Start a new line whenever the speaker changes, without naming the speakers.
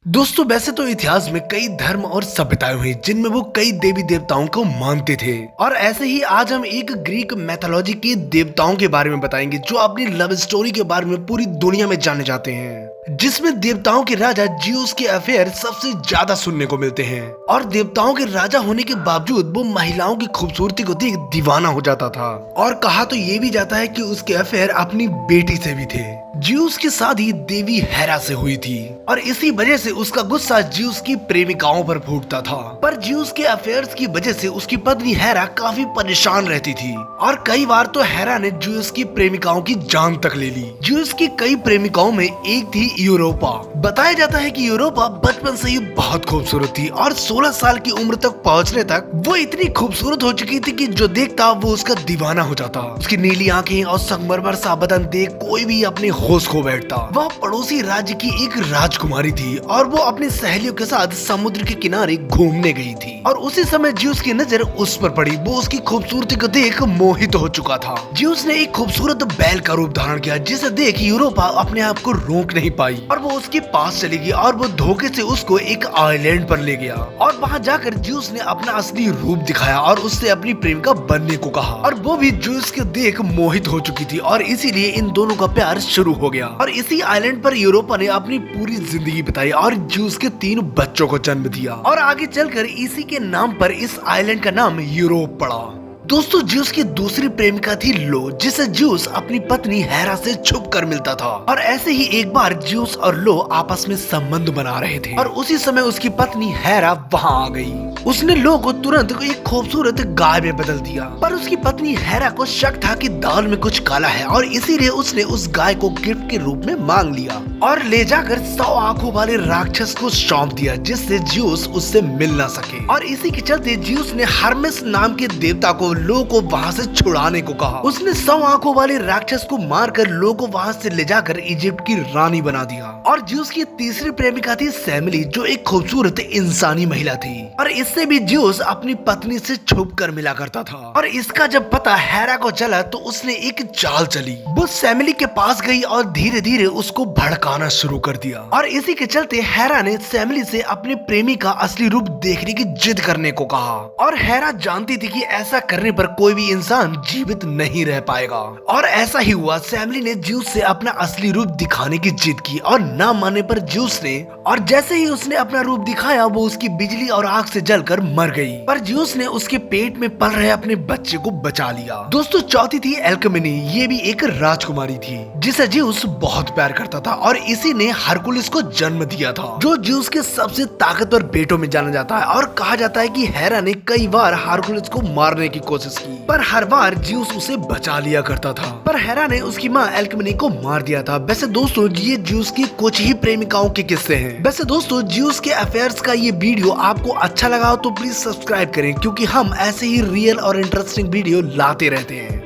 दोस्तों वैसे तो इतिहास में कई धर्म और सभ्यताएं हुई जिनमें वो कई देवी देवताओं को मानते थे। और ऐसे ही आज हम एक ग्रीक मैथोलॉजी के देवताओं के बारे में बताएंगे जो अपनी लव स्टोरी के बारे में पूरी दुनिया में जाने जाते हैं, जिसमें देवताओं के राजा जिउस के अफेयर सबसे ज्यादा सुनने को मिलते हैं। और देवताओं के राजा होने के बावजूद वो महिलाओं की खूबसूरती को देख दीवाना हो जाता था। और कहा तो ये भी जाता है कि उसके अफेयर अपनी बेटी से भी थे। जिउस की शादी देवी हेरा से हुई थी और इसी वजह से उसका गुस्सा जिउस की प्रेमिकाओं पर फूटता था। पर जिउस के अफेयर्स की वजह से उसकी पत्नी हेरा काफी परेशान रहती थी और कई बार तो हेरा ने जिउस की प्रेमिकाओं की जान तक ले ली। जिउस की कई प्रेमिकाओं में एक थी यूरोपा। बताया जाता है कि यूरोपा बचपन से ही बहुत खूबसूरत थी और 16 साल की उम्र तक पहुंचने तक वो इतनी खूबसूरत हो चुकी थी कि जो देखता वो उसका दीवाना हो जाता। उसकी नीली आंखें और संगमरमर सा बदन देख कोई भी अपने होश खो बैठता। वह पड़ोसी राज्य की एक राजकुमारी थी और वो अपनी सहेलियों के साथ समुद्र के किनारे घूमने गई थी। और उसी समय जिउस की नजर उस पर पड़ी। वो उसकी खूबसूरती को देख मोहित हो चुका था। जिउस ने एक खूबसूरत बैल का रूप धारण किया जिसे देख यूरोपा अपने आप को रोक नहीं पाई और वो उसके पास चली गई और वो धोखे से उसको एक आइलैंड पर ले गया। और वहाँ जाकर जिउस ने अपना असली रूप दिखाया और उससे अपनी प्रेमिका बनने को कहा। और वो भी जिउस को देख मोहित हो चुकी थी और इसीलिए इन दोनों का प्यार शुरू हो गया। और इसी आइलैंड पर यूरोपा ने अपनी पूरी जिंदगी बिताई और जिउस के 3 बच्चों को जन्म दिया। और आगे चलकर इसी के नाम पर इस आइलैंड का नाम यूरोप पड़ा। दोस्तों जिउस की दूसरी प्रेमिका थी लो, जिसे जिउस अपनी पत्नी हेरा से छुप कर मिलता था। और ऐसे ही एक बार जिउस और लो आपस में संबंध बना रहे थे और उसी समय उसकी पत्नी हेरा वहां आ गई। उसने लो को तुरंत एक खूबसूरत गाय में बदल दिया। पर उसकी पत्नी हेरा को शक था कि दाल में कुछ काला है और इसीलिए उसने उस गाय को गिफ्ट के रूप में मांग लिया और ले जाकर 100 आंखों वाले राक्षस को सौंप दिया जिससे जिउस उससे मिल ना सके। और इसी के चलते जिउस ने हर्मेस नाम के देवता को लो को वहाँ से छुड़ाने को कहा। उसने 100 आंखों वाले राक्षस को मारकर लो को वहाँ से ले जाकर इजिप्ट की रानी बना दिया। और जिउस की तीसरी प्रेमिका थी सेमिली, जो एक खूबसूरत इंसानी महिला थी और इससे भी जिउस अपनी पत्नी से छुप कर मिला करता था। और इसका जब पता हेरा को चला तो उसने एक चाल चली। वो सेमिली के पास गई और धीरे धीरे उसको भड़काना शुरू कर दिया। और इसी के चलते हेरा ने सेमिली से अपने प्रेमी का असली रूप देखने की जिद करने को कहा। और हेरा जानती थी कि ऐसा करने पर कोई भी इंसान जीवित नहीं रह पाएगा। और ऐसा ही हुआ। सेमिली ने जिउस से अपना असली रूप दिखाने की जिद की और ना मानने पर जिउस ने, और जैसे ही उसने अपना रूप दिखाया वो उसकी बिजली और आग से जलकर मर गई। पर जिउस ने उसके पेट में पल रहे अपने बच्चे को बचा लिया। दोस्तों चौथी थी एल्केमिनी। ये भी एक राजकुमारी थी जिसे जिउस बहुत प्यार करता था और इसी ने हरकुलिस को जन्म दिया था, जो जिउस के सबसे ताकतवर बेटों में जाना जाता है। और कहा जाता है कि हेरा ने कई बार हरकुलिस को मारने की कोशिश की पर हर बार जिउस उसे बचा लिया करता था। पर हेरा ने उसकी माँ एल्केमिनी को मार दिया था। वैसे दोस्तों ये जिउस की कुछ ही प्रेमिकाओं के किस्से हैं। वैसे दोस्तों जिउस के अफेयर्स का ये वीडियो आपको अच्छा लगा हो तो प्लीज सब्सक्राइब करें, क्योंकि हम ऐसे ही रियल और इंटरेस्टिंग वीडियो लाते रहते हैं।